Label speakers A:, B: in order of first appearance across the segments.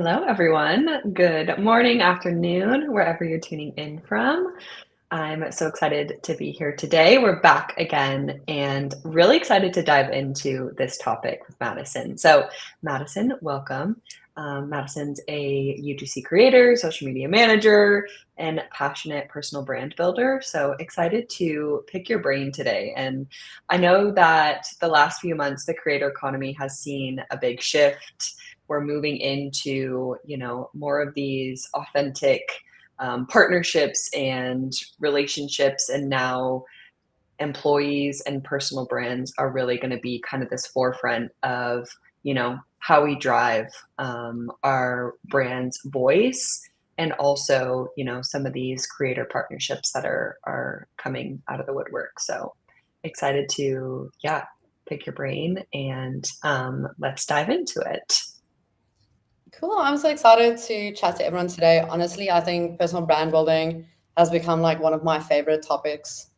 A: Hello, everyone. Good morning, afternoon, wherever you're tuning in from. I'm so excited to be here today. We're back again and really excited to dive into this topic with Madison. So, Madison, welcome. Madison's a UGC creator, social media manager, and passionate personal brand builder. So, excited to pick your brain today. And I know that the last few months, the creator economy has seen a big shift. We're moving into, more of these authentic partnerships and relationships, and now employees and personal brands are really going to be kind of this forefront of how we drive our brand's voice, and also some of these creator partnerships that are coming out of the woodwork. So excited to pick your brain, and let's dive into it.
B: Cool. I'm so excited to chat to everyone today. Honestly, I think personal brand building has become like one of my favorite topics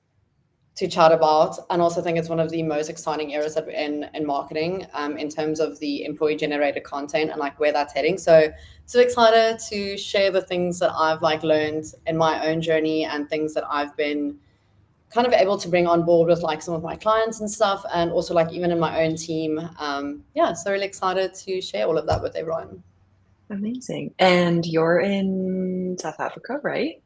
B: to chat about, and also think it's one of the most exciting areas that we're in marketing, in terms of the employee generated content and like where that's heading. So excited to share the things that I've like learned in my own journey and things that I've been kind of able to bring on board with like some of my clients and stuff, and also like even in my own team. So really excited to share all of that with everyone.
A: Amazing. And you're in South Africa, right?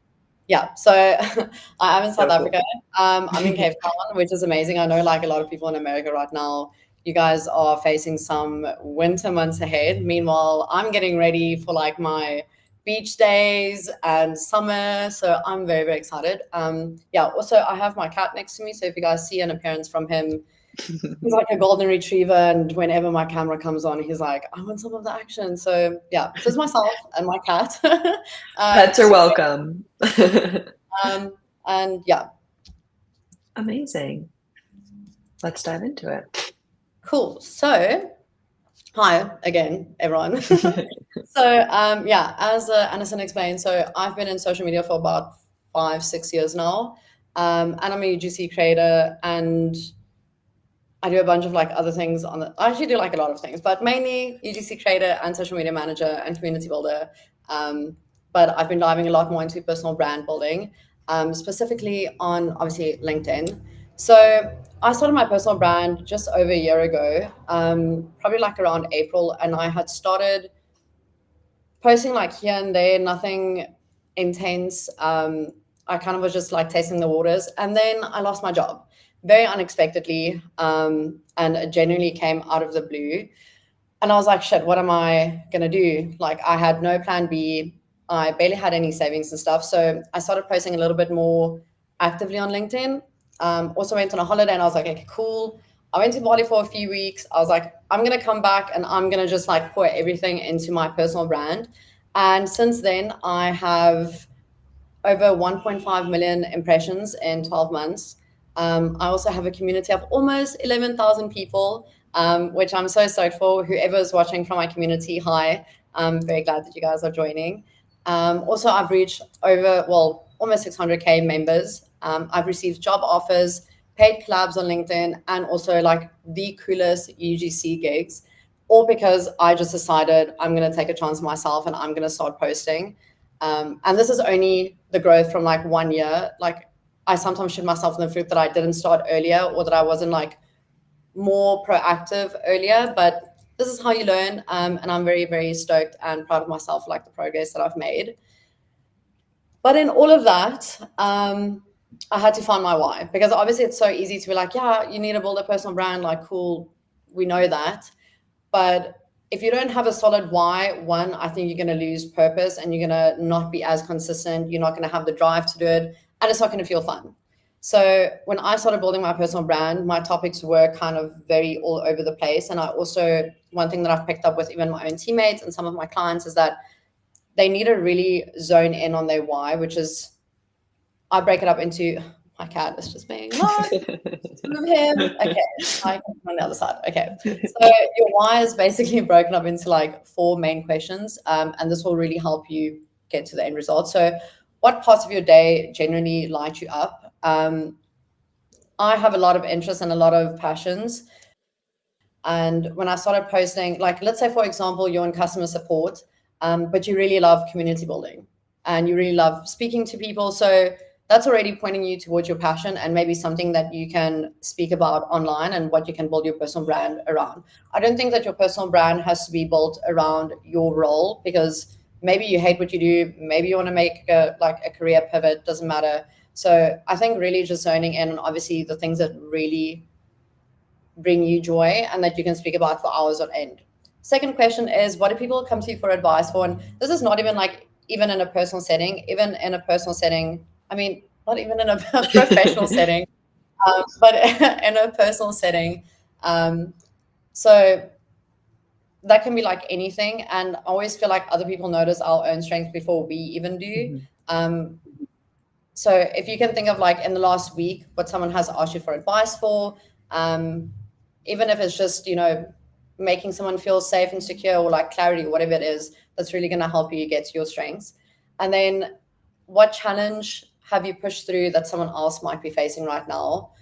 B: Yeah, so I am in
A: So
B: South
A: cool.
B: Africa. I'm in Cape Town, which is amazing. I know like a lot of people in America right now, you guys are facing some winter months ahead. Meanwhile, I'm getting ready for like my beach days and summer. So I'm very, very excited. Also I have my cat next to me. So if you guys see an appearance from him, he's like a golden retriever, and whenever my camera comes on, he's like, I want some of the action. So yeah, so it's myself and my cat.
A: Pets are
B: So,
A: welcome.
B: and yeah,
A: Amazing. Let's dive into it.
B: cool. So hi again, everyone. As Anderson explained, so I've been in social media for about 5-6 years now, and I'm a UGC creator, and I do a bunch of like other things I actually do like a lot of things, but mainly UGC creator and social media manager and community builder. But I've been diving a lot more into personal brand building, specifically on obviously LinkedIn. So I started my personal brand just over a year ago, probably like around April, and I had started posting like here and there, nothing intense. I kind of was just like tasting the waters, and then I lost my job very unexpectedly, and it genuinely came out of the blue. And I was like, shit, what am I gonna do? Like, I had no plan B. I barely had any savings and stuff. So I started posting a little bit more actively on LinkedIn. Also went on a holiday, and I was like, okay, cool. I went to Bali for a few weeks. I was like, I'm gonna come back and I'm gonna just like pour everything into my personal brand. And since then, I have over 1.5 million impressions in 12 months. I also have a community of almost 11,000 people, which I'm so stoked for. Whoever's watching from my community, hi. I'm very glad that you guys are joining. Also, I've reached almost 600K members. I've received job offers, paid collabs on LinkedIn, and also like the coolest UGC gigs, all because I just decided I'm going to take a chance on myself and I'm going to start posting. And this is only the growth from like 1 year. Like, I sometimes shoot myself in the foot that I didn't start earlier, or that I wasn't like more proactive earlier, but this is how you learn. And I'm very, very stoked and proud of myself for like the progress that I've made. But in all of that, I had to find my why, because obviously it's so easy to be like, yeah, you need to build a personal brand, like, cool, we know that. But if you don't have a solid why, one, I think you're going to lose purpose, and you're going to not be as consistent. You're not going to have the drive to do it, and it's not going to feel fun. So when I started building my personal brand, my topics were kind of very all over the place. And I also, one thing that I've picked up with even my own teammates and some of my clients is that they need to really zone in on their why, which is, I break it up into, my cat is just being loud. Move him. Okay, I come on the other side. Okay, so your why is basically broken up into like 4 main questions, and this will really help you get to the end result. So, what parts of your day generally light you up? I have a lot of interest and a lot of passions, and when I started posting, like, let's say for example, you're in customer support, but you really love community building and you really love speaking to people. So that's already pointing you towards your passion and maybe something that you can speak about online and what you can build your personal brand around. I don't think that your personal brand has to be built around your role, because maybe you hate what you do, maybe you want to make a career pivot, doesn't matter. So I think really just zoning in on obviously the things that really bring you joy and that you can speak about for hours on end. Second question is, what do people come to you for advice for? And this is not even even in a personal setting, even in a personal setting. I mean, not even in a professional setting, but in a personal setting. So that can be like anything. And I always feel like other people notice our own strengths before we even do. So if you can think of in the last week, what someone has asked you for advice for, even if it's just, making someone feel safe and secure, or clarity, whatever it is, that's really going to help you get to your strengths. And then what challenge have you pushed through that someone else might be facing right now?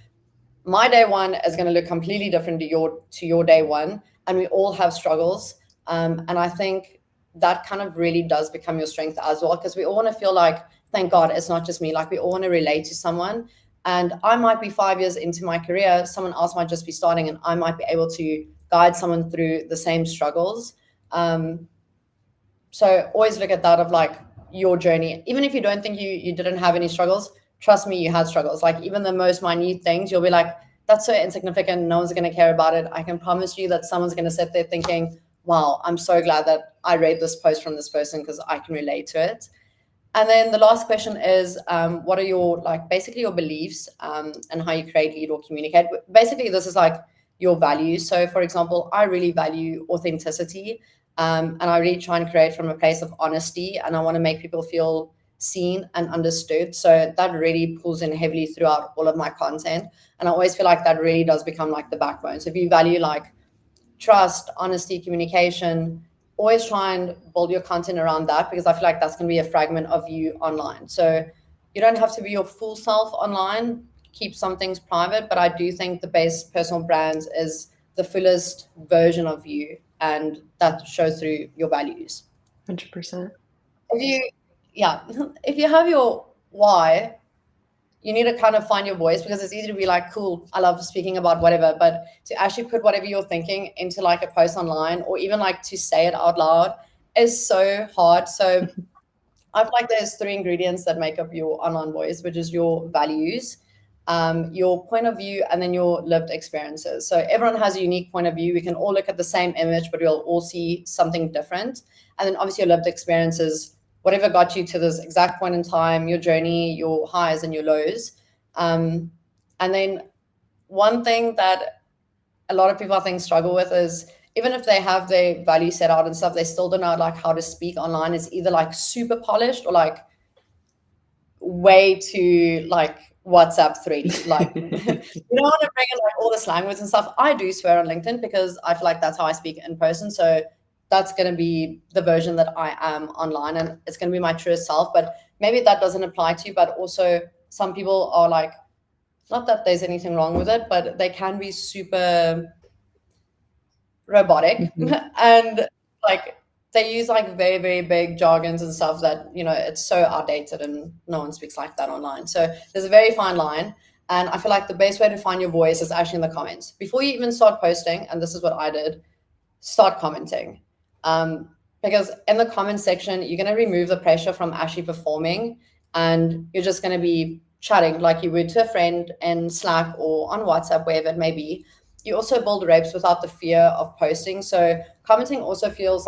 B: My day one is going to look completely different to your day one. And we all have struggles. And I think that kind of really does become your strength as well, because we all want to feel like, thank God, it's not just me. We all want to relate to someone. And I might be 5 years into my career, someone else might just be starting, and I might be able to guide someone through the same struggles. So always look at that of your journey. Even if you don't think you didn't have any struggles, trust me, you had struggles. Even the most minute things, you'll be like, that's so insignificant, no one's going to care about it. I can promise you that someone's going to sit there thinking, wow, I'm so glad that I read this post from this person because I can relate to it. And then the last question is, what are your basically your beliefs, and how you create, lead, or communicate? Basically, this is your values. So for example, I really value authenticity, and I really try and create from a place of honesty, and I want to make people feel seen and understood. So that really pulls in heavily throughout all of my content. And I always feel like that really does become the backbone. So if you value trust, honesty, communication, always try and build your content around that, because I feel like that's going to be a fragment of you online. So you don't have to be your full self online. Keep some things private, but I do think the base personal brands is the fullest version of you, and that shows through your values.
A: 100%.
B: If you have your why, you need to kind of find your voice, because it's easy to be cool, I love speaking about whatever, but to actually put whatever you're thinking into a post online, or even to say it out loud, is so hard. So I feel like there's 3 ingredients that make up your online voice, which is your values, your point of view, and then your lived experiences. So everyone has a unique point of view. We can all look at the same image, but we'll all see something different. And then obviously your lived experiences, whatever got you to this exact point in time, your journey, your highs and your lows. And then one thing that a lot of people, I think, struggle with is, even if they have their value set out and stuff, they still don't know how to speak online. It's either super polished or way too WhatsApp 3D. You don't want to bring in all the slang words and stuff. I do swear on LinkedIn because I feel like that's how I speak in person. So that's going to be the version that I am online, and it's going to be my truest self. But maybe that doesn't apply to you. But also some people are not that there's anything wrong with it, but they can be super robotic and they use very, very big jargons and stuff that, it's so outdated and no one speaks like that online. So there's a very fine line. And I feel like the best way to find your voice is actually in the comments. Before you even start posting, and this is what I did, start commenting. Because in the comment section, you're going to remove the pressure from actually performing, and you're just going to be chatting like you would to a friend in Slack or on WhatsApp, wherever it may be. You also build reps without the fear of posting. So commenting also feels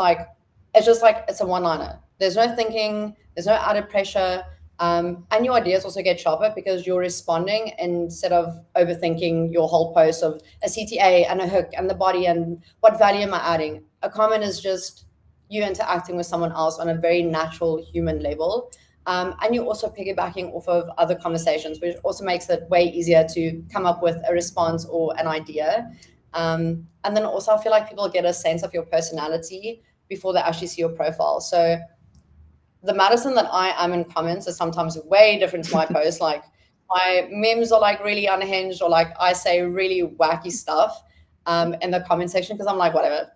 B: it's just it's a one-liner. There's no thinking, there's no added pressure. And your ideas also get sharper because you're responding instead of overthinking your whole post of a CTA and a hook and the body and what value am I adding. A comment is just you interacting with someone else on a very natural human level. And you're also piggybacking off of other conversations, which also makes it way easier to come up with a response or an idea. And then also I feel like people get a sense of your personality before they actually see your profile. So the Madison that I am in comments is sometimes way different to my posts. My memes are really unhinged, or I say really wacky stuff in the comment section, because I'm whatever.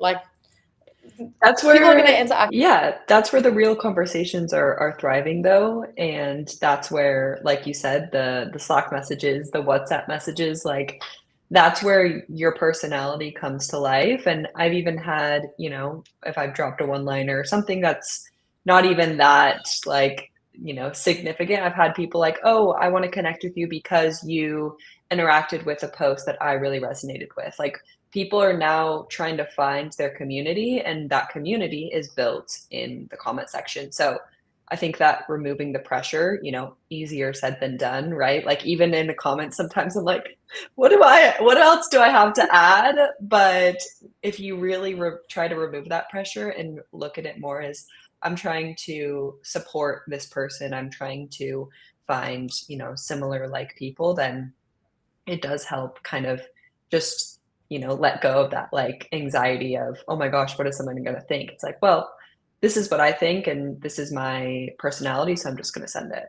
A: That's
B: People are going to
A: where
B: interact.
A: yeah, that's where the real conversations are thriving though, and that's where, like you said, the Slack messages, the WhatsApp messages, like, that's where your personality comes to life, and I've even had, if I've dropped a one-liner or something that's not even that, like, significant, I've had people like, "Oh, I wanna connect with you because you interacted with a post that I really resonated with." Like, people are now trying to find their community, and that community is built in the comment section. So I think that removing the pressure, easier said than done, right? Like, even in the comments, sometimes I'm like, what else do I have to add? But if you really try to remove that pressure and look at it more as, I'm trying to support this person, I'm trying to find, similar like people, then it does help kind of just, let go of that, like, anxiety of, "Oh my gosh, what is someone gonna think?" It's like, "Well, this is what I think, and this is my personality, so I'm just gonna send it."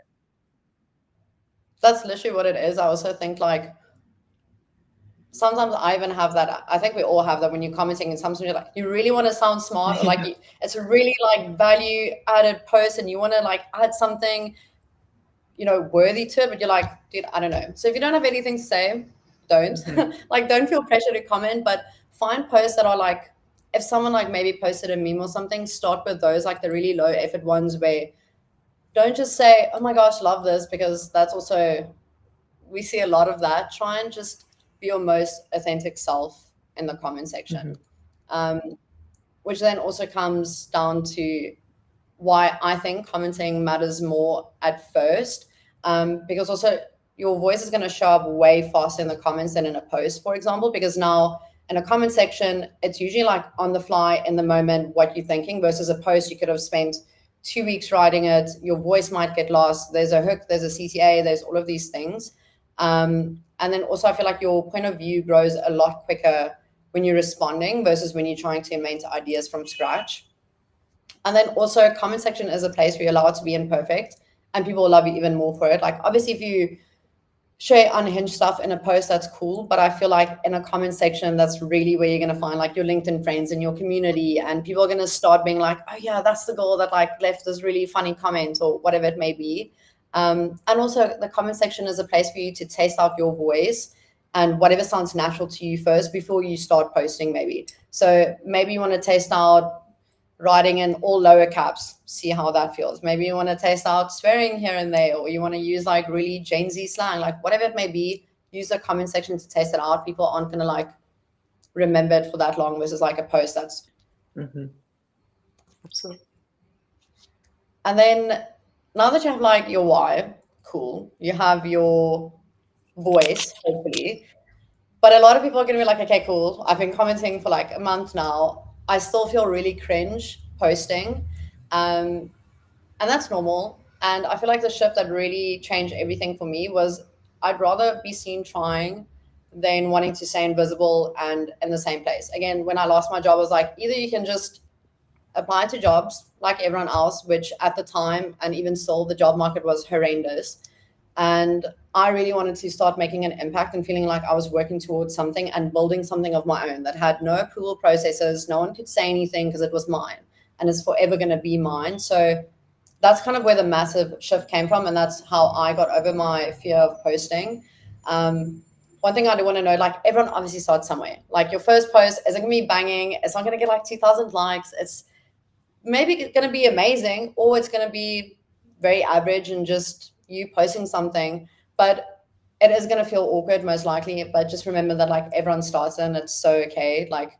B: That's literally what it is. I also think like sometimes I even have that. I think we all have that when you're commenting and sometimes you're like, you really want to sound smart, or like
A: Yeah.
B: it's a really like value added post and you want to like add something, worthy to it, but you're like, dude, I don't know. So if you don't have anything to say, don't.
A: Mhm.
B: Like, don't feel pressure to comment, but find posts that are like, if someone like maybe posted a meme or something, start with those, like the really low effort ones where don't just say, oh my gosh, love this, because that's also, we see a lot of that. Try and just be your most authentic self in the comment section.
A: Mhm.
B: Um, which then also comes down to why I think commenting matters more at first, because also your voice is going to show up way faster in the comments than in a post, for example, because now in a comment section, it's usually like on the fly in the moment what you're thinking versus a post you could have spent 2 weeks writing it. Your voice might get lost. There's a hook, there's a CTA, there's all of these things. And then also I feel like your point of view grows a lot quicker when you're responding versus when you're trying to invent ideas from scratch. And then also comment section is a place where you're allowed to be imperfect and people will love you even more for it. Like obviously if you share unhinged stuff in a post, that's cool. But I feel like in a comment section, that's really where you're gonna find like your LinkedIn friends and your community. And people are gonna start being like, oh yeah, that's the girl that like left this really funny comment or whatever it may be. And also the comment section is a place for you to taste out your voice and whatever sounds natural to you first before you start posting maybe. So maybe you want to taste out writing in all lower caps, see how that feels. Maybe you want to test out swearing here and there, or you want to use like really Gen Z slang, like whatever it may be, use the comment section to test it out. People aren't going to like remember it for that long versus like a post that's.
A: Mhm. Absolutely.
B: And then now that you have like your why, cool, you have your voice, hopefully. But a lot of people are going to be like, okay, cool. I've been commenting for like a month now. I still feel really cringe posting. Um, and that's normal. And I feel like the shift that really changed everything for me was I'd rather be seen trying than wanting to stay invisible and in the same place. Again, when I lost my job, I was like, either you can just apply to jobs like everyone else, which at the time and even still, the job market was horrendous. And I really wanted to start making an impact and feeling like I was working towards something and building something of my own that had no approval processes. No one could say anything because it was mine and it's forever going to be mine. So that's kind of where the massive shift came from. And that's how I got over my fear of posting. One thing I do want to know, like everyone obviously starts somewhere. Like your first post isn't going to be banging. It's not going to get like 2,000 likes. It's maybe going to be amazing or it's going to be very average and just you posting something. But it is going to feel awkward most likely. But just remember that like everyone starts and it's so okay. Like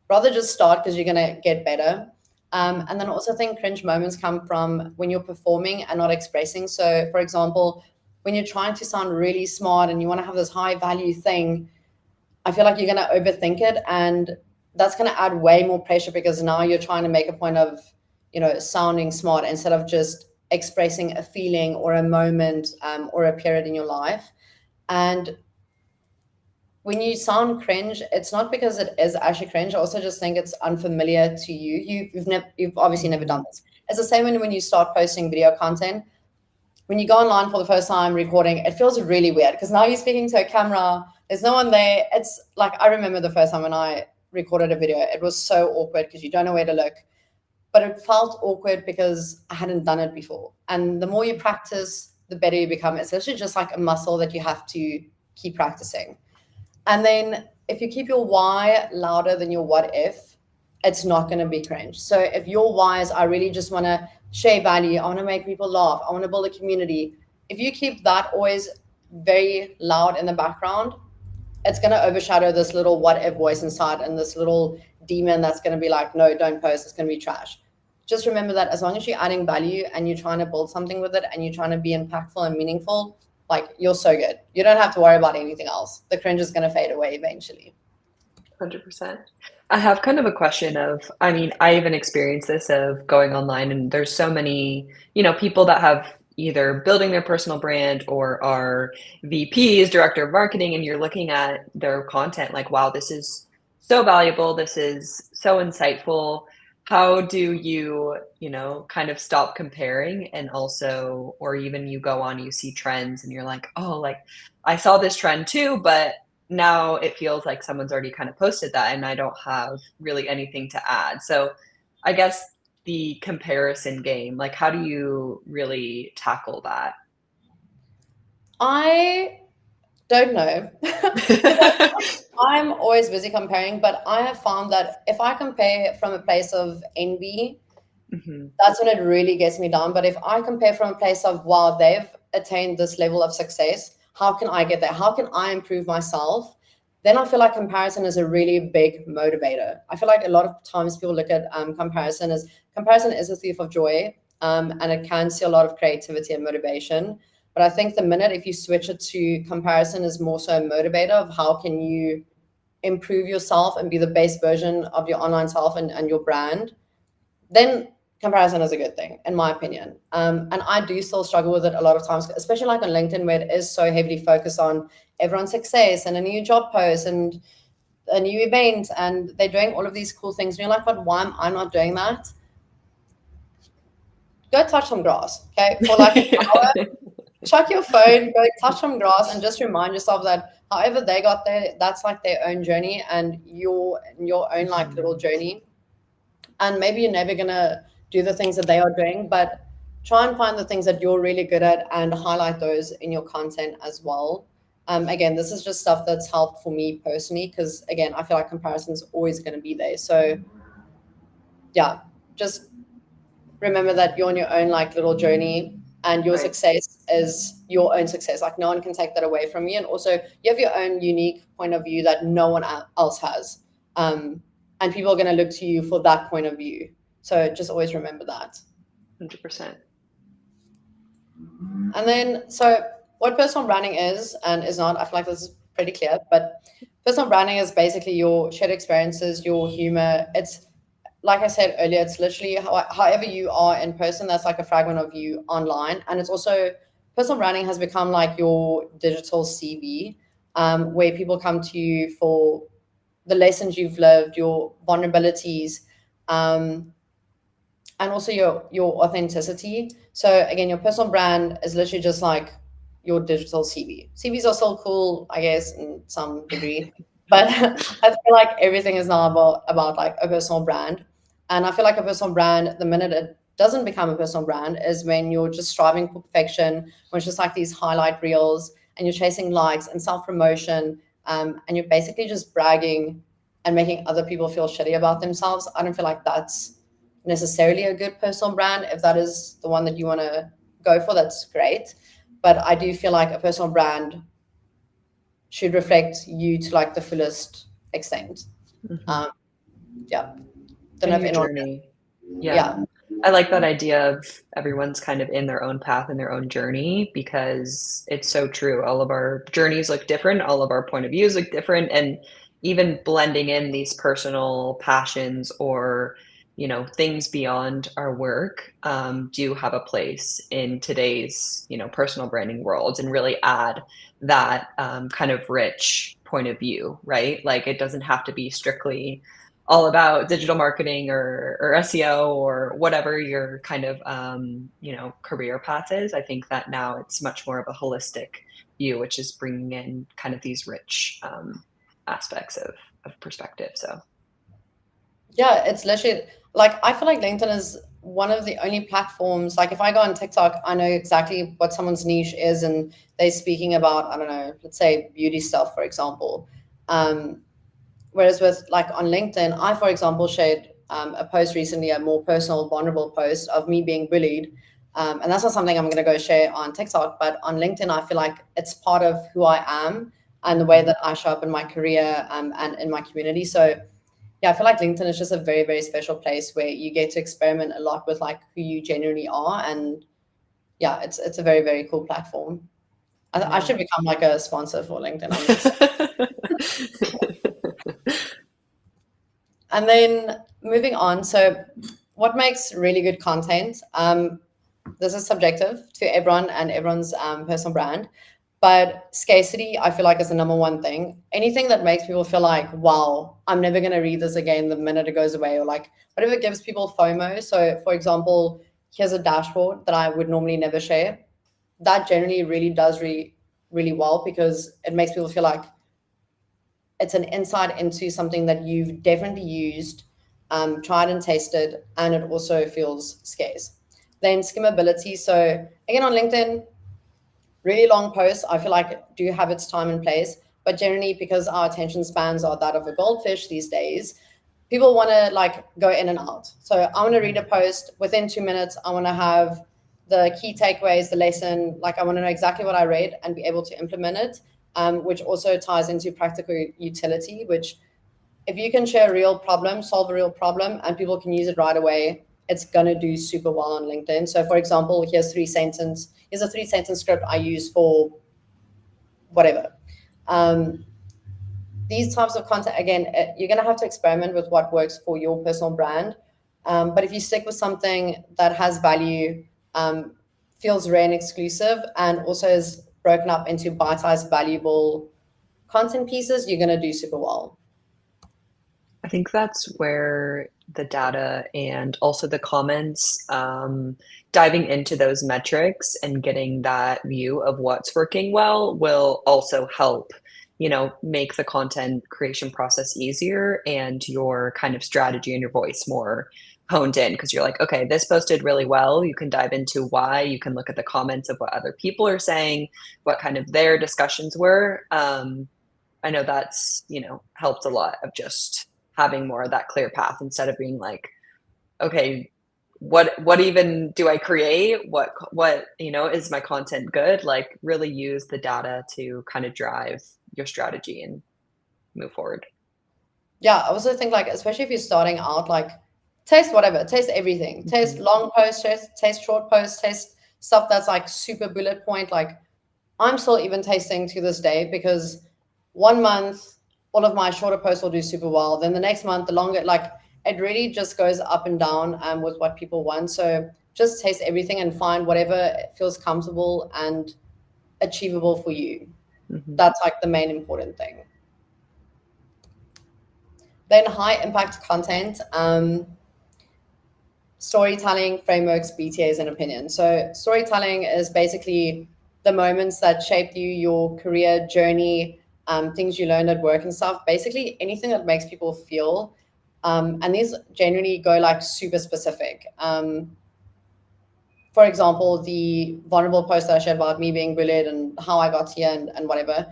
B: rather just start because you're going to get better. And then also think cringe moments come from when you're performing and not expressing. So, for example, when you're trying to sound really smart and you want to have this high value thing, I feel like you're going to overthink it. And that's going to add way more pressure because now you're trying to make a point of, sounding smart instead of just expressing a feeling or a moment or a period in your life. And when you sound cringe, it's not because it is actually cringe. I also just think it's unfamiliar to you. You've obviously never done
A: Mhm.
B: this. It's the same when you start posting video content. When you go online for the first time recording, it feels really weird because now you're speaking to a camera. There's no one there. It's like I remember the first time when I recorded a video. It was so awkward because you don't know where to look, but it felt awkward because I hadn't done it before. And the more you practice, the better you become. It's literally just like a muscle that you have to keep practicing. And then if you keep your why louder than your what if, it's not going to be cringe. So if your why is, I really just want to share value, I want to make people laugh, I want to build a community, if you keep that always very loud in the background, it's going to overshadow this little what if voice inside and this little demon that's going to be like, no, don't post, it's going to be trash. Just remember that as long as you're adding value and you're trying to build something with it and you're trying to be impactful and meaningful, like, you're so good. You don't have to worry about anything else. The cringe is going to fade away eventually.
A: 100%. I have kind of a question of, I mean, I even experienced this of going online and there's so many, people that have either building their personal brand or are VPs, director of marketing, and you're looking at their content like, wow, this is so valuable. This is so insightful. How do you, kind of stop comparing and also, or even you go on, you see trends and you're like, oh, like I saw this trend too, but now it feels like someone's already kind of posted that and I don't have really anything to add. So I guess the comparison game, like how do you really tackle that?
B: I don't know. I'm always busy comparing, but I have found that if I compare from a place of envy, that's when it really gets me down. But if I compare from a place of, wow, they've attained this level of success, how can I get there? How can I improve myself? Then I feel like comparison is a really big motivator. I feel like a lot of times people look at comparison as comparison is a thief of joy, and it can see a lot of creativity and motivation. But I think the minute if you switch it to comparison is more so a motivator of how can you improve yourself and be the best version of your online self and your brand, then comparison is a good thing, in my opinion. And I do still struggle with it a lot of times, especially like on LinkedIn, where it is so heavily focused on everyone's success and a new job post and a new event, and they're doing all of these cool things. And you're like, but why am I not doing that? Go touch some grass, okay? For like an hour, chuck your phone, go touch some grass, and just remind yourself that however they got there, that's like their own journey and your own like little journey. And maybe you're never gonna do the things that they are doing, but try and find the things that you're really good at and highlight those in your content as well. Again, this is just stuff that's helped for me personally because again, I feel like comparison is always going to be there. So yeah, just remember that you're on your own like little journey and your
A: Right.
B: success is your own success. Like no one can take that away from you. And also you have your own unique point of view that no one else has. And people are going to look to you for that point of view. So just always remember that.
A: 100%.
B: And then, so what personal branding is and is not, I feel like this is pretty clear, but personal branding is basically your shared experiences, your humor. It's like I said earlier, it's literally however you are in person, that's like a fragment of you online. And it's also, personal branding has become like your digital CV, where people come to you for the lessons you've lived, your vulnerabilities, and also your authenticity. So again, your personal brand is literally just like your digital CV. CVs are still cool, I guess, in some degree, but I feel like everything is now about like a personal brand. And I feel like a personal brand, the minute it doesn't become a personal brand, is when you're just striving for perfection, when it's just like these highlight reels, and you're chasing likes and self promotion, and you're basically just bragging and making other people feel shitty about themselves. I don't feel like that's necessarily a good personal brand. If that is the one that you want to go for, that's great. But I do feel like a personal brand should reflect you to like the fullest extent. Yeah. Don't know
A: And
B: if
A: your
B: anyone.
A: journey. Yeah.
B: Yeah.
A: I like that idea of everyone's kind of in their own path and their own journey because it's so true. All of our journeys look different, all of our point of views look different, and even blending in these personal passions or things beyond our work do have a place in today's personal branding world and really add that kind of rich point of view, right? Like it doesn't have to be strictly all about digital marketing or SEO or whatever your kind of career path is. I think that now it's much more of a holistic view, which is bringing in kind of these rich aspects of perspective. So
B: Yeah, it's literally like I feel like LinkedIn is one of the only platforms. Like if I go on TikTok, I know exactly what someone's niche is, and they're speaking about, I don't know, let's say beauty stuff, for example. Um, Whereas with like on LinkedIn, I, for example, shared a post recently, a more personal, vulnerable post of me being bullied. And that's not something I'm going to go share on TikTok, but on LinkedIn, I feel like it's part of who I am and the way
A: Mhm.
B: that I show up in my career and in my community. So yeah, I feel like LinkedIn is just a very, very special place where you get to experiment a lot with like who you genuinely are. And yeah, it's a very, very cool platform. I
A: Yeah.
B: should become like a sponsor for LinkedIn. I'm just And then moving on, so what makes really good content? This is subjective to everyone and everyone's personal brand, but scarcity, I feel like, is the number one thing. Anything that makes people feel like, wow, I'm never going to read this again the minute it goes away, or like whatever gives people FOMO. So, for example, here's a dashboard that I would normally never share. That generally really does really well because it makes people feel like it's an insight into something that you've definitely used, tried and tasted, and it also feels scarce. Then skimmability. So again, on LinkedIn, really long posts, I feel like do have its time and place, but generally because our attention spans are that of a goldfish these days, people want to like go in and out. So I want to read a post within 2 minutes. I want to have the key takeaways, the lesson, like I want to know exactly what I read and be able to implement it, which also ties into practical utility, which if you can share a real problem, solve a real problem, and people can use it right away, it's gonna do super well on LinkedIn. So, for example, here's a 3 sentence script I use for whatever. Um, these types of content, again, you're gonna have to experiment with what works for your personal brand. But if you stick with something that has value, um, feels rare and exclusive, and also is broken up into bite-sized, valuable content pieces, you're gonna do super well.
A: I think that's where the data and also the comments, diving into those metrics and getting that view of what's working well will also help, make the content creation process easier and your kind of strategy and your voice more honed in because you're like, okay, this posted really well. You can dive into why, you can look at the comments of what other people are saying, what kind of their discussions were. I know that's, helped a lot of just having more of that clear path instead of being like, okay, what even do I create? What, is my content good? Like really use the data to kind of drive your strategy and move forward.
B: Yeah, I also think like especially if you're starting out, like taste whatever, taste everything, taste
A: Mhm.
B: long posts, taste short posts, taste stuff that's like super bullet point. Like I'm still even tasting to this day because 1 month all of my shorter posts will do super well. Then the next month, the longer, like it really just goes up and down with what people want. So just taste everything and find whatever feels comfortable and achievable for you.
A: Mhm.
B: That's like the main important thing. Then high impact content. Storytelling frameworks, BTAs, and opinions. So, storytelling is basically the moments that shaped you, your career journey, things you learned at work and stuff. Basically, anything that makes people feel. And these generally go like super specific. For example, the vulnerable post that I shared about me being bullied and how I got here and whatever,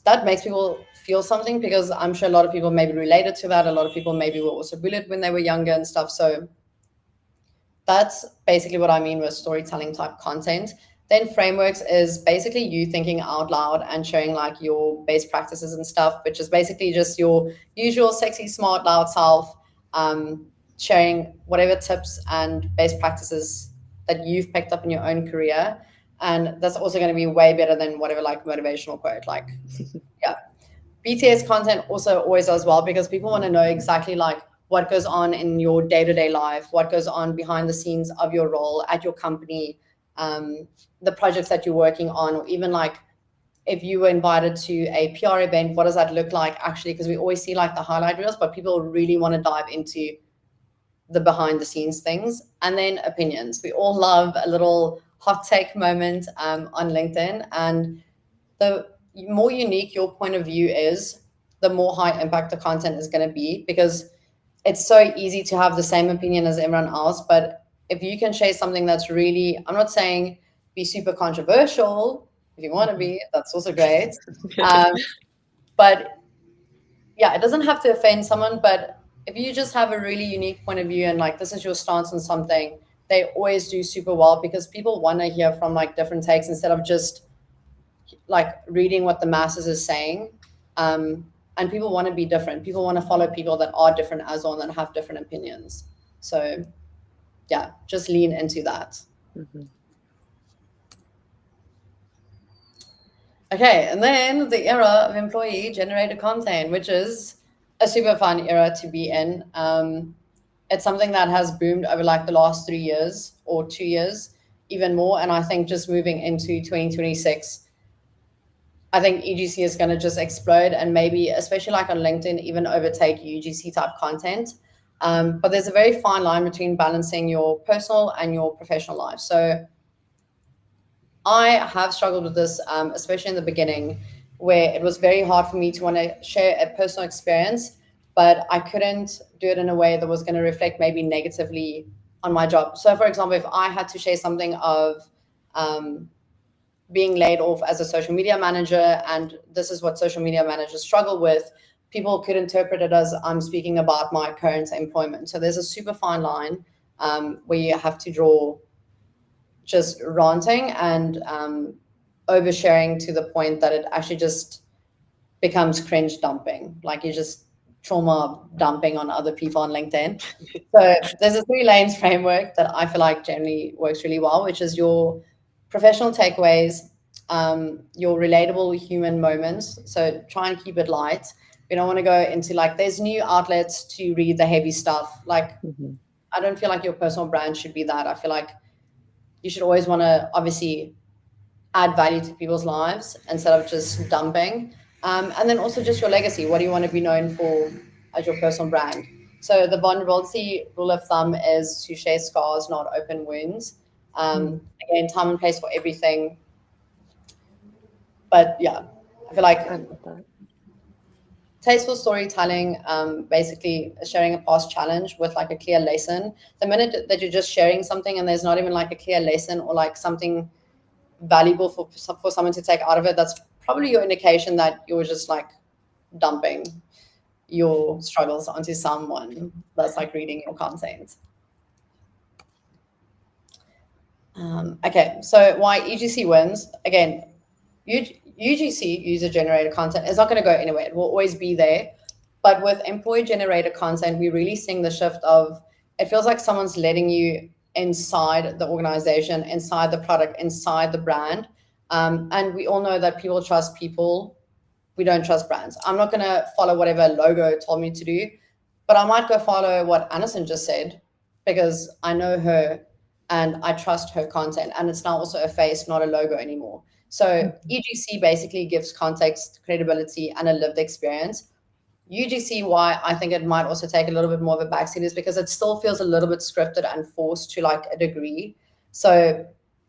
B: that makes people feel something because I'm sure a lot of people maybe related to that. A lot of people maybe were also bullied when they were younger and stuff. So that's basically what I mean with storytelling type content. Then frameworks is basically you thinking out loud and sharing like your best practices and stuff, which is basically just your usual sexy, smart, loud self, sharing whatever tips and best practices that you've picked up in your own career. And that's also going to be way better than whatever like motivational quote. Like, yeah, BTS content also always does well because people want to know exactly like what goes on in your day-to-day life, what goes on behind the scenes of your role at your company, the projects that you're working on, or even like if you were invited to a PR event, what does that look like actually? Because we always see like the highlight reels, but people really want to dive into the behind the scenes things. And then opinions. We all love a little hot take moment on LinkedIn. And the more unique your point of view is, the more high impact the content is going to be because it's so easy to have the same opinion as everyone else. But if you can share something that's really, I'm not saying be super controversial. If you want to be, that's also great. Um, but yeah, it doesn't have to offend someone. But if you just have a really unique point of view and like this is your stance on something, they always do super well because people want to hear from like different takes instead of just like reading what the masses is saying. And people want to be different. People want to follow people that are different as well and that have different opinions. So yeah, just lean into that.
A: Mhm.
B: Okay, and then the era of employee generated content, which is a super fun era to be in. It's something that has boomed over like the last 3 years or 2 years, even more. And I think just moving into 2026, I think EGC is going to just explode and maybe, especially like on LinkedIn, even overtake UGC type content. But there's a very fine line between balancing your personal and your professional life. So I have struggled with this, especially in the beginning, where it was very hard for me to want to share a personal experience, but I couldn't do it in a way that was going to reflect maybe negatively on my job. So, for example, if I had to share something of um, being laid off as a social media manager, and this is what social media managers struggle with, people could interpret it as I'm speaking about my current employment. So, there's a super fine line where you have to draw just ranting and oversharing to the point that it actually just becomes cringe dumping. Like you're just trauma dumping on other people on LinkedIn. So there's a 3 lanes framework that I feel like generally works really well, which is your professional takeaways, your relatable human moments. So try and keep it light. We don't want to go into like there's new outlets to read the heavy stuff. Like
A: Mhm.
B: I don't feel like your personal brand should be that. I feel like you should always want to obviously add value to people's lives instead of just dumping. And then also just your legacy. What do you want to be known for as your personal brand? So the vulnerability rule of thumb is to share scars, not open wounds.
A: Mm.
B: Again, time and place for everything. But yeah, I feel like
A: I love that.
B: tasteful storytelling, basically sharing a past challenge with like a clear lesson. The minute that you're just sharing something and there's not even like a clear lesson or like something valuable for someone to take out of it, that's probably your indication that you're just like dumping your struggles onto someone that's like reading your content. Okay, so why EGC wins? Again, UGC, user generated content, is not going to go anywhere. It will always be there. But with employee generated content, we're really seeing the shift of it feels like someone's letting you inside the organization, inside the product, inside the brand. And we all know that people trust people. We don't trust brands. I'm not going to follow whatever logo told me to do, but I might go follow what Anderson just said because I know her and I trust her content. And it's now also a face, not a logo anymore. So
A: Mhm.
B: EGC basically gives context, credibility, and a lived experience. UGC, why I think it might also take a little bit more of a backseat is because it still feels a little bit scripted and forced to like a degree. So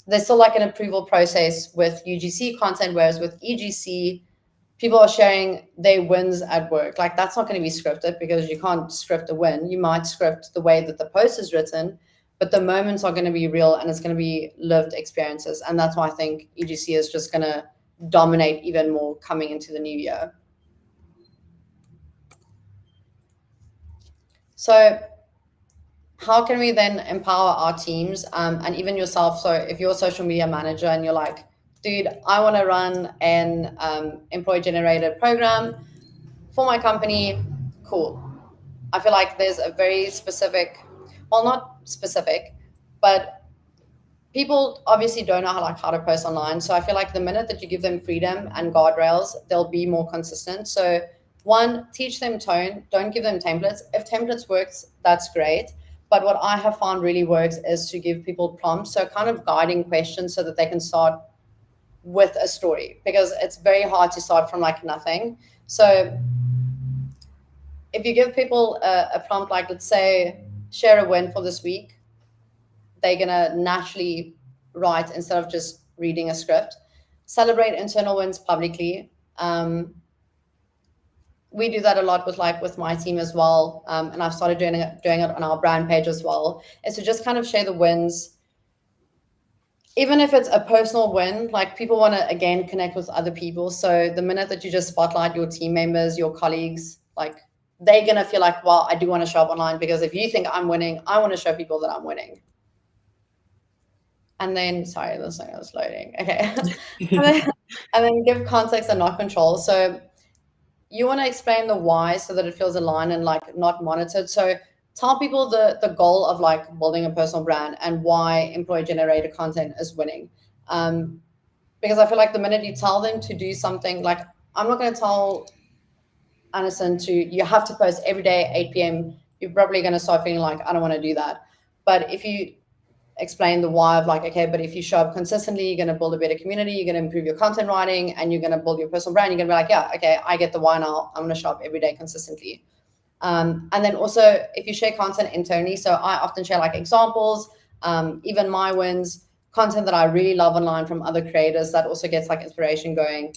B: there's still like an approval process with UGC content, whereas with EGC, people are sharing their wins at work. Like that's not going to be scripted because you can't script a win. You might script the way that the post is written, but the moments are going to be real and it's going to be lived experiences. And that's why I think EGC is just going to dominate even more coming into the new year. So how can we then empower our teams and even yourself? So if you're a social media manager and you're like, dude, I want to run an employee generated program for my company, cool. I feel like there's a very specific, well, not specific, but people obviously don't know how to post online. So I feel like the minute that you give them freedom and guardrails, they'll be more consistent. So one, teach them tone. Don't give them templates. If templates works, that's great. But what I have found really works is to give people prompts, so kind of guiding questions so that they can start with a story because it's very hard to start from like nothing. So if you give people a prompt like, let's say, share a win for this week, they're gonna naturally write instead of just reading a script. Celebrate internal wins publicly. we do that a lot with my team as well. And I've started doing it on our brand page as well, is to just kind of share the wins. Even if it's a personal win, like people want to again connect with other people. So the minute that you just spotlight your team members, your colleagues, like they're gonna feel like, well, I do want to show up online, because if you think I'm winning, I want to show people that I'm winning. And then, sorry, this thing was loading. Okay. and then give context and not control. So you want to explain the why so that it feels aligned and like not monitored. So tell people the goal of like building a personal brand and why employee generated content is winning. Because I feel like the minute you tell them to do something, like I'm not going to tell Anderson you have to post every day 8 p.m. You're probably going to start feeling like, I don't want to do that. But if you explain the why of like, okay, but if you show up consistently, you're going to build a better community, you're going to improve your content writing, and you're going to build your personal brand, you're going to be like, yeah, okay, I get the why now. I'm going to show up every day consistently. And then also if you share content internally, so I often share like examples, even my wins, content that I really love online from other creators that also gets like inspiration going.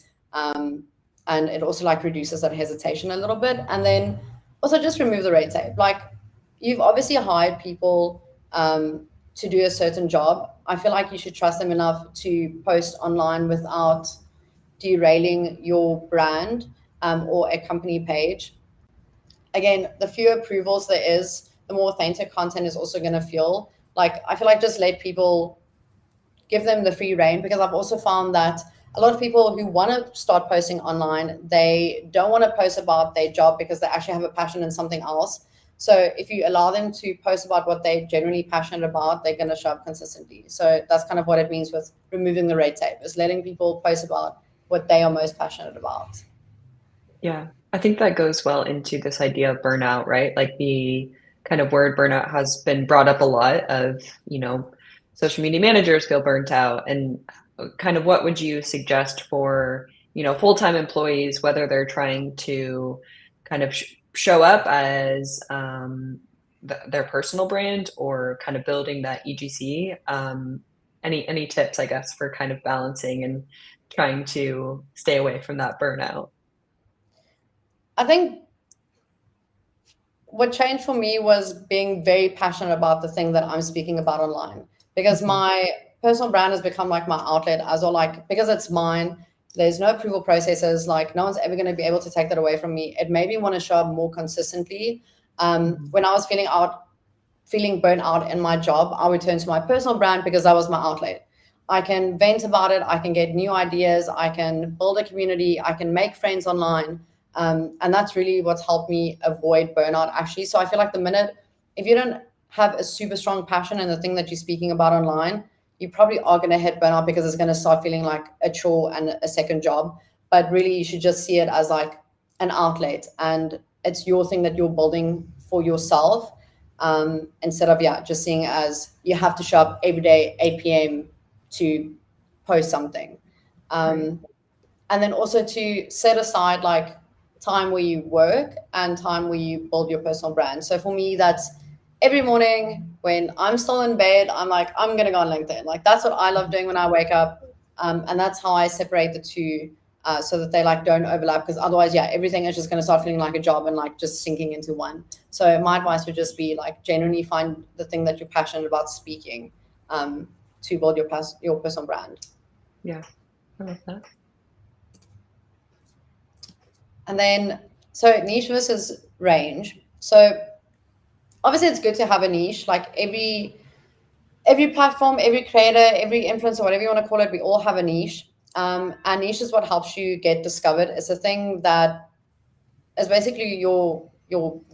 B: And it also like reduces that hesitation a little bit. And then also just remove the red tape. Like you've obviously hired people to do a certain job. I feel like you should trust them enough to post online without derailing your brand or a company page. Again, the fewer approvals there is, the more authentic content is also going to feel. Like I feel like just let people, give them the free reign, because I've also found that a lot of people who want to start posting online, they don't want to post about their job because they actually have a passion in something else. So if you allow them to post about what they're genuinely passionate about, they're going to show up consistently. So that's kind of what it means with removing the red tape, is letting people post about what they are most passionate about.
A: Yeah, I think that goes well into this idea of burnout, right? Like the kind of word burnout has been brought up a lot of, social media managers feel burnt out. And kind of what would you suggest for, full-time employees, whether they're trying to kind of show up as their personal brand or kind of building that EGC? Any tips, I guess, for kind of balancing and trying to stay away from that burnout?
B: I think what changed for me was being very passionate about the thing that I'm speaking about online, because
A: Mhm.
B: my personal brand has become like my outlet as well. Like, because it's mine, there's no approval processes. Like, no one's ever going to be able to take that away from me. It made me want to show up more consistently.
A: Mhm.
B: When I was feeling burnt out in my job, I would turn to my personal brand because that was my outlet. I can vent about it. I can get new ideas. I can build a community. I can make friends online. And that's really what's helped me avoid burnout, actually. So I feel like the minute, if you don't have a super strong passion in the thing that you're speaking about online, you probably are going to hit burnout, because it's going to start feeling like a chore and a second job. But really, you should just see it as like an outlet, and it's your thing that you're building for yourself, instead of, yeah, just seeing it as you have to show up every day, 8 p.m. to post something.
A: Right.
B: And then also to set aside like time where you work and time where you build your personal brand. So for me, that's every morning when I'm still in bed, I'm like, I'm going to go on LinkedIn. Like that's what I love
A: Mhm.
B: doing when I wake up. And that's how I separate the two, so that they like don't overlap, because otherwise, yeah, everything is just going to start feeling like a job and like just sinking into one. So my advice would just be like genuinely find the thing that you're passionate about speaking, to build your personal brand.
A: Yeah, I like that.
B: And then, so niche versus range. So obviously it's good to have a niche. Like every platform, every creator, every influencer, whatever you want to call it, we all have a niche. And niche is what helps you get discovered. It's a thing that is basically your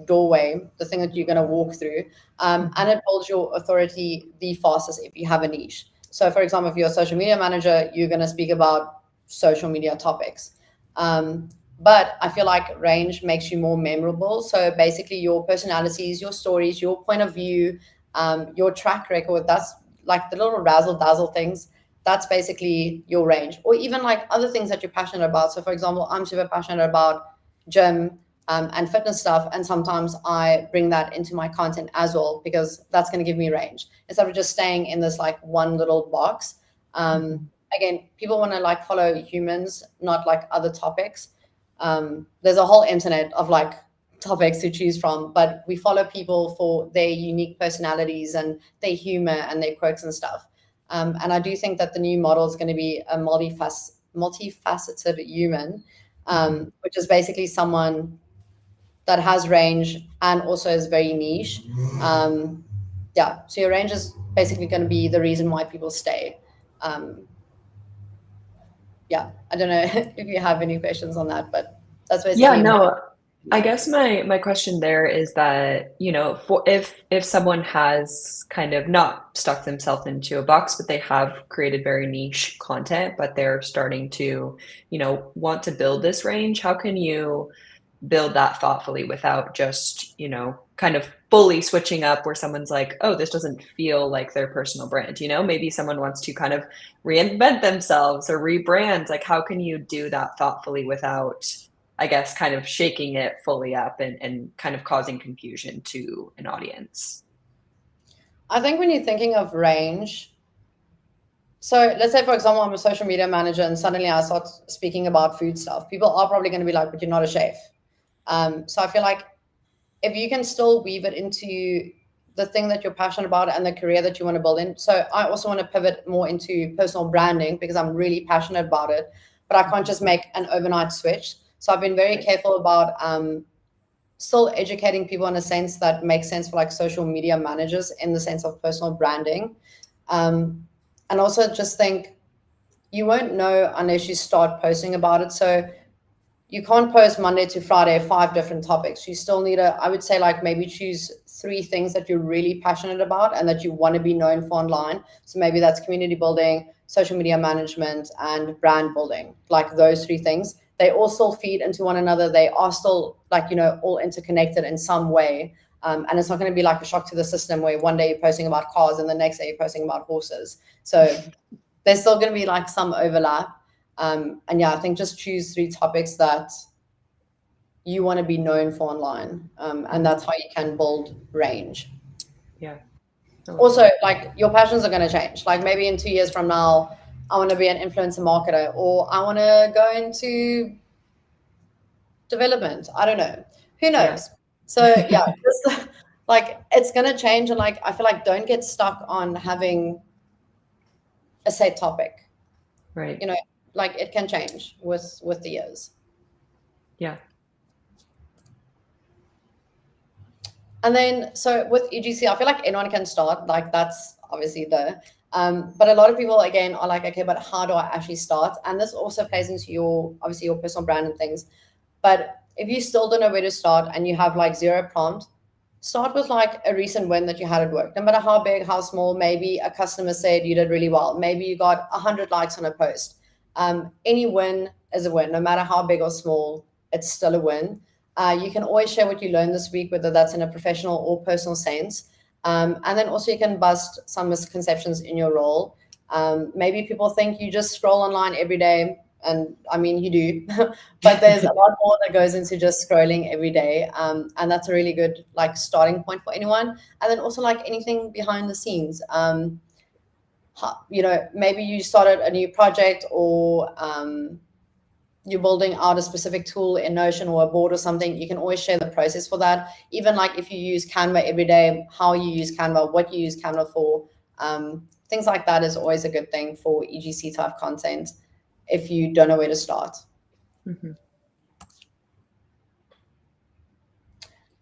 B: doorway, the thing that you're going to walk through, and
A: Mhm.
B: it builds your authority the fastest if you have a niche. So, for example, if you're a social media manager, you're going to speak about social media topics. Um, but I feel like range makes you more memorable. So basically, your personalities, your stories, your point of view, your track record. That's like the little razzle dazzle things. That's basically your range, or even like other things that you're passionate about. So, for example, I'm super passionate about gym, and fitness stuff. And sometimes I bring that into my content as well, because that's going to give me range instead of just staying in this like one little box.
A: Mhm.
B: Again, people want to like follow humans, not like other topics. There's a whole internet of like topics to choose from, but we follow people for their unique personalities and their humor and their quirks and stuff. And I do think that the new model is going to be a multifaceted human, which is basically someone that has range and also is very niche. Yeah, so your range is basically going to be the reason why people stay. Um, yeah, I don't know if you have any questions on that, but that's
A: Yeah,
B: basically my
A: no, I
B: life.
A: guess my question there is that, for if someone has kind of not stuck themselves into a box, but they have created very niche content, but they're starting to, want to build this range, how can you build that thoughtfully without just, kind of fully switching up where someone's like, oh, this doesn't feel like their personal brand, maybe someone wants to kind of reinvent themselves or rebrand. Like, how can you do that thoughtfully without, I guess, kind of shaking it fully up and kind of causing confusion to an audience?
B: I think when you're thinking of range, so let's say, for example, I'm a social media manager and suddenly I start speaking about food stuff. People are probably going to be like, but you're not a chef. So I feel like if you can still weave it into the thing that you're passionate about and the career that you want to build in. So I also want to pivot more into personal branding because I'm really passionate about it, but I can't just make an overnight switch. So I've been very
A: Right.
B: careful about still educating people in a sense that makes sense for like social media managers in the sense of personal branding. Um, and also just think you won't know unless you start posting about it. So you can't post Monday to Friday, 5 different topics. You still need I would say, like maybe choose 3 things that you're really passionate about and that you want to be known for online. So maybe that's community building, social media management, and brand building. Like those 3 things, they all still feed into one another. They are still like, all interconnected in some way. And it's not going to be like a shock to the system where one day you're posting about cars and the next day you're posting about horses. So there's still going to be like some overlap. And yeah, I think just choose 3 topics that you want to be known for online. And
A: Mhm.
B: that's how you can build range.
A: Yeah, I love
B: Also,
A: that.
B: like your passions are going to change. Like maybe in 2 years from now, I want to be an influencer marketer or I want to go into development. I don't know. Who
A: Yeah.
B: knows? So yeah, just like it's going to change. And like, I feel like don't get stuck on having a set topic,
A: Right.
B: you know, like it can change with the years.
A: Yeah.
B: And then, so with EGC, I feel like anyone can start. Like that's obviously but a lot of people again are like, okay, but how do I actually start? And this also plays into your obviously your personal brand and things. But if you still don't know where to start and you have like zero prompt, start with like a recent win that you had at work. No matter how big, how small, maybe a customer said you did really well. Maybe you got 100 likes on a post. Any win is a win, no matter how big or small. It's still a win. You can always share what you learned this week, whether that's in a professional or personal sense. And then also you can bust some misconceptions in your role. Maybe people think you just scroll online every day, and I mean you do, but there's a lot more that goes into just scrolling every day, and that's a really good like starting point for anyone. And then also like anything behind the scenes. Maybe you started a new project or you're building out a specific tool in Notion or a board or something, you can always share the process for that. Even like if you use Canva every day, how you use Canva, what you use Canva for, things like that is always a good thing for EGC type content if you don't know where to start.
A: Mhm.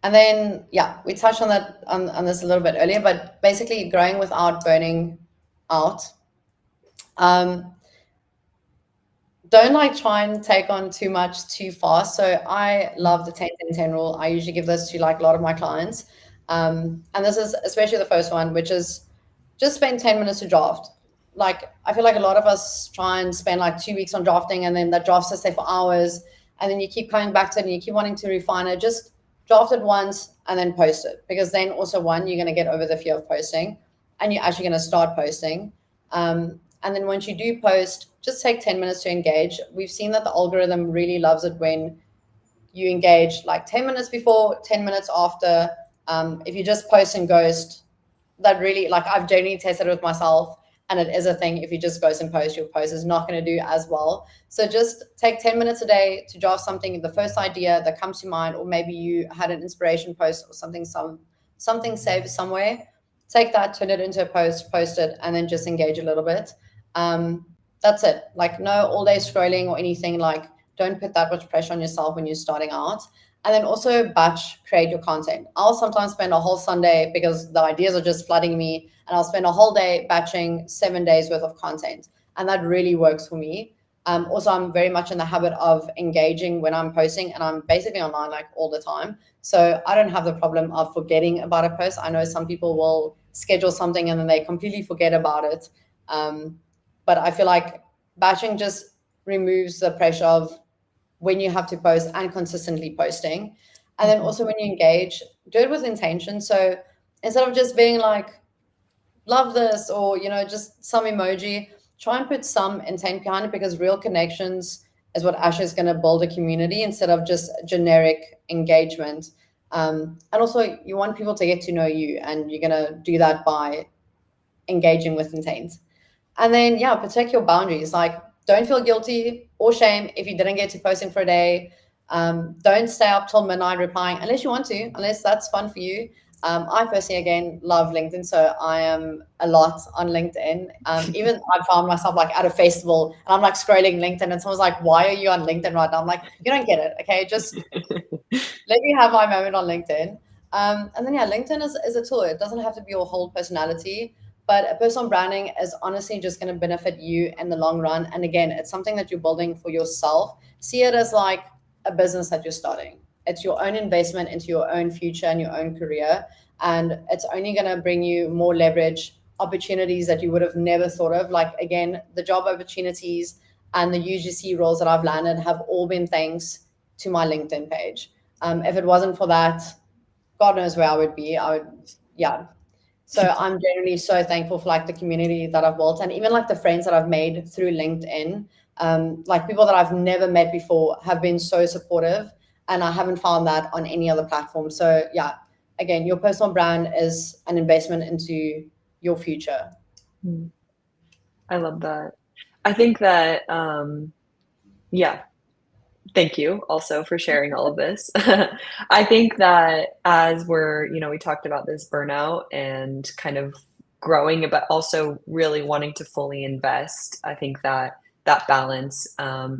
B: And then, yeah, we touched on that on this a little bit earlier, but basically growing without burning out. Um, don't like try and take on too much too fast. So I love the 10-10-10 rule. I usually give this to like a lot of my clients. And this is especially the first one, which is just spend 10 minutes to draft. Like I feel like a lot of us try and spend like 2 weeks on drafting and then that draft sits there for hours and then you keep coming back to it and you keep wanting to refine it. Just draft it once and then post it. Because then also one, you're gonna get over the fear of posting and you're actually gonna start posting. And then once you do post, just take 10 minutes to engage. We've seen that the algorithm really loves it when you engage like 10 minutes before, 10 minutes after. If you just post and ghost, that really, like I've genuinely tested it with myself. and it is a thing. If you just ghost and post, your post is not going to do as well. So just take 10 minutes a day to draft something, the first idea that comes to mind, or maybe you had an inspiration post or something saved somewhere. Take that, turn it into a post it, and then just engage a little bit. That's it. Like, no all day scrolling or anything. Like, don't put that much pressure on yourself when you're starting out. And then also batch create your content. I'll sometimes spend a whole Sunday because the ideas are just flooding me, and I'll spend a whole day batching 7 days worth of content. And that really works for me. Also, I'm very much in the habit of engaging when I'm posting, and I'm basically online like all the time. So I don't have the problem of forgetting about a post. I know some people will schedule something and then they completely forget about it. But I feel like batching just removes the pressure of when you have to post and consistently posting. And then also when you engage, do it with intention. So instead of just being like, love this, or, just some emoji, try and put some intent behind it, because real connections is what actually is going to build a community instead of just generic engagement. And also you want people to get to know you, and you're going to do that by engaging with intent. And then, yeah, protect your boundaries. Like, don't feel guilty or shame if you didn't get to posting for a day. Don't stay up till midnight replying unless you want to, unless that's fun for you. I personally, again, love LinkedIn, so I am a lot on LinkedIn. Even I found myself like at a festival and I'm like scrolling LinkedIn, and someone's like, "Why are you on LinkedIn right now?" I'm like, "You don't get it, okay? Just let me have my moment on LinkedIn." And then, yeah, LinkedIn is a tool. It doesn't have to be your whole personality, but a personal branding is honestly just going to benefit you in the long run. And again, it's something that you're building for yourself. See it as like a business that you're starting. It's your own investment into your own future and your own career. And it's only going to bring you more leverage, opportunities that you would have never thought of. Like, again, the job opportunities and the UGC roles that I've landed have all been thanks to my LinkedIn page. If it wasn't for that, God knows where I would be. Yeah. So I'm genuinely so thankful for like the community that I've built, and even like the friends that I've made through LinkedIn. Like, people that I've never met before have been so supportive, and I haven't found that on any other platform. So yeah, again, your personal brand is an investment into your future.
A: I love that. I think that, yeah, thank you also for sharing all of this. I think that as we talked about this burnout and kind of growing, but also really wanting to fully invest. I think that that balance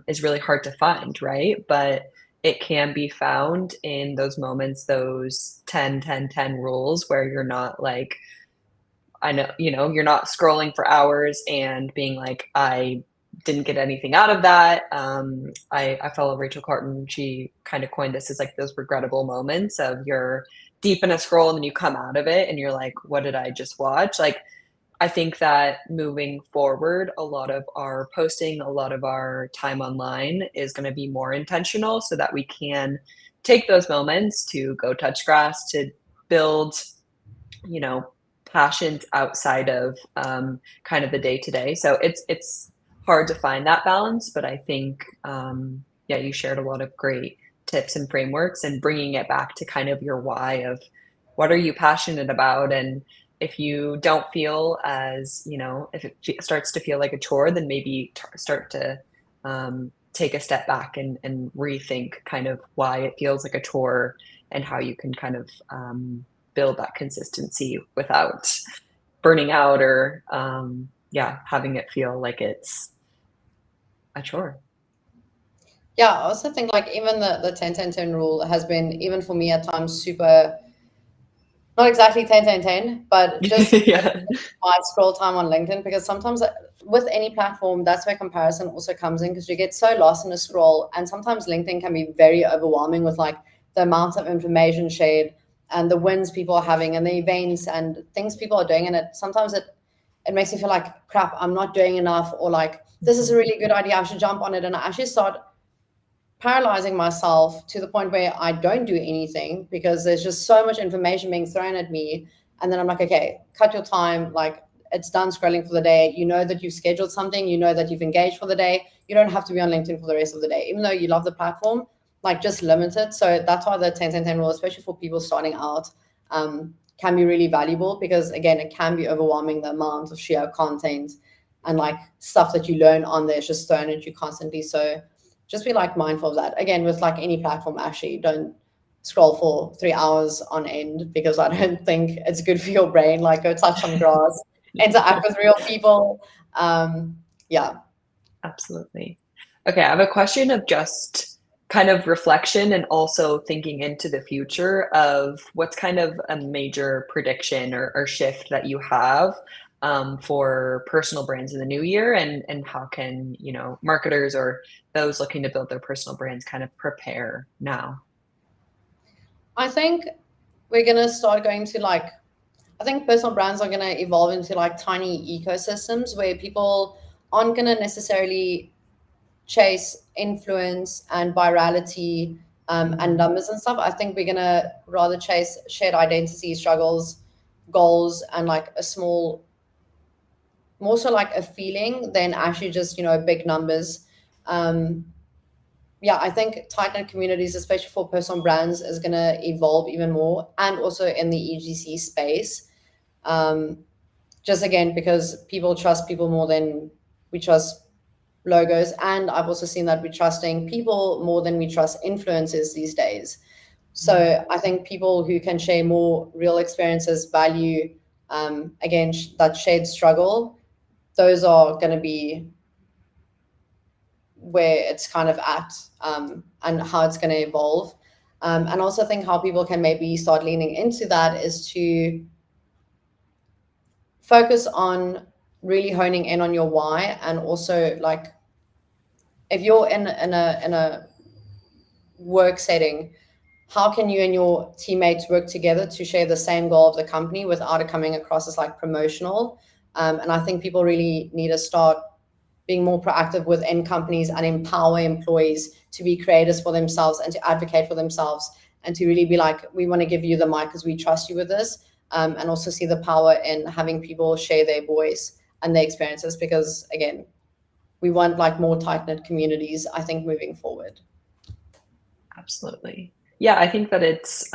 A: is really hard to find, right? But it can be found in those moments, those 10, 10, 10 rules where you're not like, I know, you're not scrolling for hours and being like, I didn't get anything out of that. I follow Rachel Carton. She kind of coined this as like those regrettable moments of you're deep in a scroll and then you come out of it and you're like, what did I just watch? Like, I think that moving forward, a lot of our posting, a lot of our time online is going to be more intentional so that we can take those moments to go touch grass, to build, passions outside of kind of the day to day. So it's hard to find that balance, but I think yeah, you shared a lot of great tips and frameworks, and bringing it back to kind of your why of what are you passionate about. And if you don't feel as, if it starts to feel like a chore, then maybe start to take a step back and rethink kind of why it feels like a chore, and how you can kind of build that consistency without burning out or yeah, having it feel like it's a chore.
B: Yeah, I also think like even the 10-10-10 rule has been, even for me at times, super, not exactly 10-10-10, but just
A: Yeah.
B: my scroll time on LinkedIn, because sometimes with any platform, that's where comparison also comes in, because you get so lost in a scroll. And sometimes LinkedIn can be very overwhelming with like the amount of information shared and the wins people are having and the events and things people are doing. And it makes me feel like, crap, I'm not doing enough, or like, this is a really good idea, I should jump on it. And I actually start paralyzing myself to the point where I don't do anything, because there's just so much information being thrown at me. And then I'm like, okay, cut your time. Like, it's done scrolling for the day. You know that you've scheduled something. You know that you've engaged for the day. You don't have to be on LinkedIn for the rest of the day, even though you love the platform. Like, just limit it. So that's why the 10-10-10 rule, especially for people starting out, can be really valuable, because again, it can be overwhelming, the amount of sheer content and like stuff that you learn on there is just thrown at you constantly. So just be like mindful of that. Again, with like any platform, actually don't scroll for 3 hours on end, because I don't think it's good for your brain. Like go touch some grass, interact with real people. Yeah.
A: Absolutely. Okay, I have a question of just kind of reflection and also thinking into the future of what's kind of a major prediction or shift that you have for personal brands in the new year, and how can, you know, marketers or those looking to build their personal brands kind of prepare now?
B: I think we're gonna start going to like, I think personal brands are gonna evolve into like tiny ecosystems where people aren't gonna necessarily chase influence and virality, and
A: Mm,
B: numbers and stuff. I think we're gonna rather chase shared identity, struggles, goals, and like a small, more so like a feeling than actually just, you know, big numbers. Um, yeah, I think tight knit communities, especially for personal brands, is gonna evolve even more, and also in the EGC space. Um, just again because people trust people more than we trust logos, and I've also seen that we're trusting people more than we trust influencers these days.
A: mm,
B: So I think people who can share more real experiences, value, again, that shared struggle, those are going to be where it's kind of at, and how it's going to evolve. And also think how people can maybe start leaning into that is to focus on really honing in on your why, and also like if you're in a work setting, how can you and your teammates work together to share the same goal of the company without it coming across as like promotional? And I think people really need to start being more proactive within companies and empower employees to be creators for themselves and to advocate for themselves, and to really be like, we want to give you the mic because we trust you with this. And also see the power in having people share their voice and their experiences, because again, we want like more tight knit communities, I think, moving forward.
A: absolutely. Yeah, I think that it's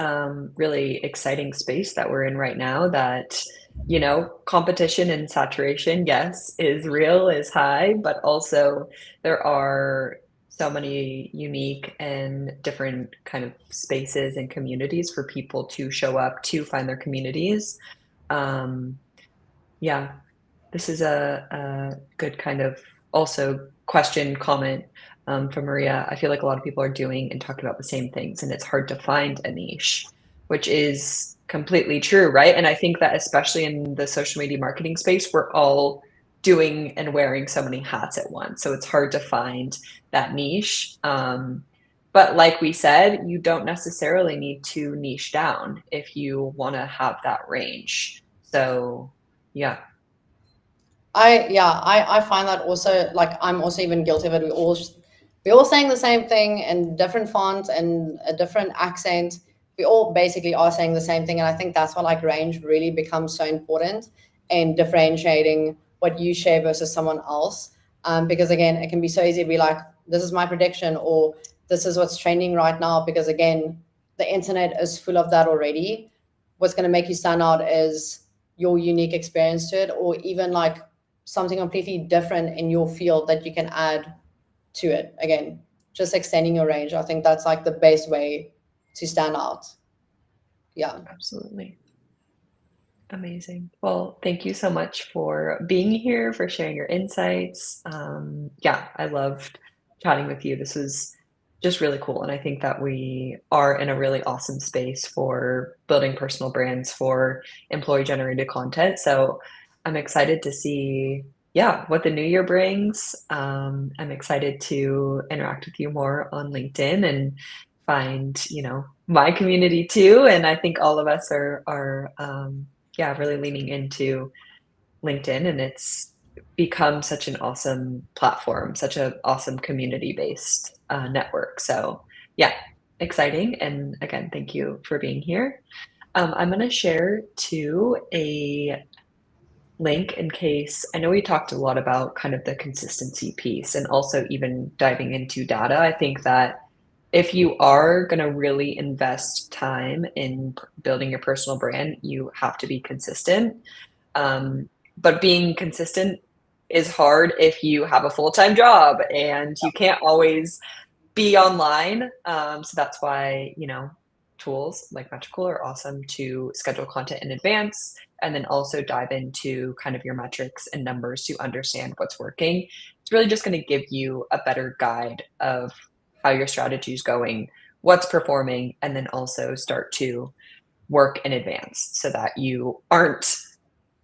A: really exciting space that we're in right now that, you know, competition and saturation, yes, is real, is high, but also there are so many unique and different kind of spaces and communities for people to show up to find their communities. Um, yeah, this is a good kind of also question, comment from Maria. I feel like a lot of people are doing and talking about the same things, and it's hard to find a niche, which is completely true, right? And I think that especially in the social media marketing space, we're all doing and wearing so many hats at once. So it's hard to find that niche. But like we said, you don't necessarily need to niche down if you want to have that range. So, yeah.
B: I find that also, like I'm also even guilty of it. We all saying the same thing in different font and a different accent. We all basically are saying the same thing, and I think that's why like range really becomes so important in differentiating what you share versus someone else. Because again, it can be so easy to be like, this is my prediction, or this is what's trending right now. Because again, the internet is full of that already. What's going to make you stand out is your unique experience to it, or even like something completely different in your field that you can add to it. Again, just extending your range. I think that's like the best way to stand out. Yeah.
A: Absolutely. Amazing. Well, thank you so much for being here, for sharing your insights. Yeah, I loved chatting with you. This was just really cool. And I think that we are in a really awesome space for building personal brands for employee generated content. So I'm excited to see, yeah, what the new year brings. I'm excited to interact with you more on LinkedIn and find, you know, my community too. And I think all of us are yeah, really leaning into LinkedIn, and it's become such an awesome platform, such an awesome community-based network. So, yeah, exciting. And again, thank you for being here. I'm going to share too a link in case I know we talked a lot about kind of the consistency piece and also even diving into data. I think that if you are going to really invest time in building your personal brand, you have to be consistent. But being consistent is hard if you have a full-time job and you can't always be online. So that's why, tools like Metricool are awesome to schedule content in advance and then also dive into kind of your metrics and numbers to understand what's working. It's really just going to give you a better guide of how your strategy is going, what's performing, and then also start to work in advance so that you aren't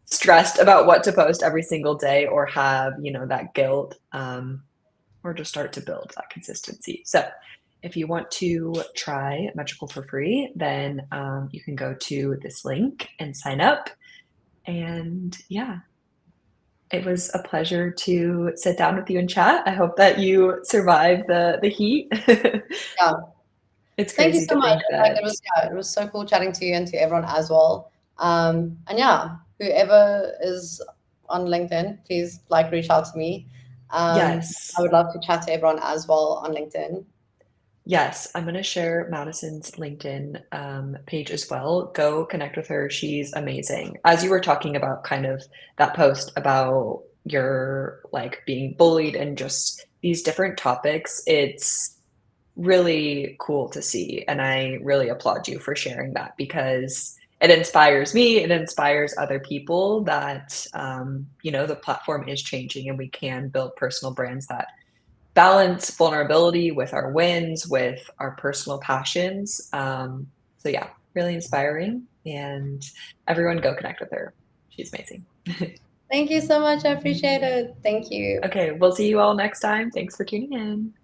A: stressed about what to post every single day or have, that guilt, or just start to build that consistency. So if you want to try Metrical for free, then you can go to this link and sign up. And yeah, it was a pleasure to sit down with you and chat. I hope that you survive the heat.
B: Yeah.
A: It's
B: Thank you
A: crazy
B: so
A: to
B: much.
A: think
B: Like
A: that,
B: it was so cool chatting to you and to everyone as well. And yeah, whoever is on LinkedIn, please like reach out to me. I
A: yes,
B: would love to chat to everyone as well on LinkedIn.
A: yes, I'm going to share Madison's LinkedIn page as well. Go connect with her. She's amazing. As you were talking about kind of that post about your like being bullied and just these different topics, it's really cool to see. And I really applaud you for sharing that because it inspires me, it inspires other people that, the platform is changing and we can build personal brands that balance vulnerability with our wins, with our personal passions. So yeah, really inspiring. And everyone go connect with her. She's amazing.
B: Thank you so much. I appreciate it. Thank you.
A: Okay, we'll see you all next time. Thanks for tuning in.